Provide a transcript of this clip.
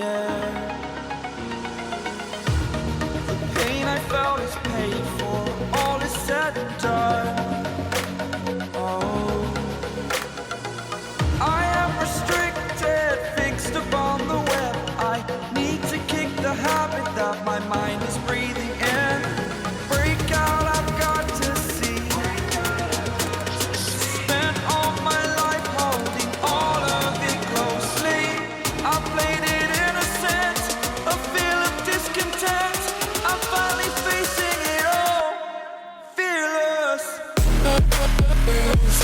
yeah. The pain I felt is paid for, all is said and done. Oh, I am restricted, fixed upon the web. I need to kick the habit that my mind is breathing in. Break out, I've got to see. Spent all my life holding all of it closely. I played it innocent, a feel of discontent. I'm finally facing it all, fearless. Fearless.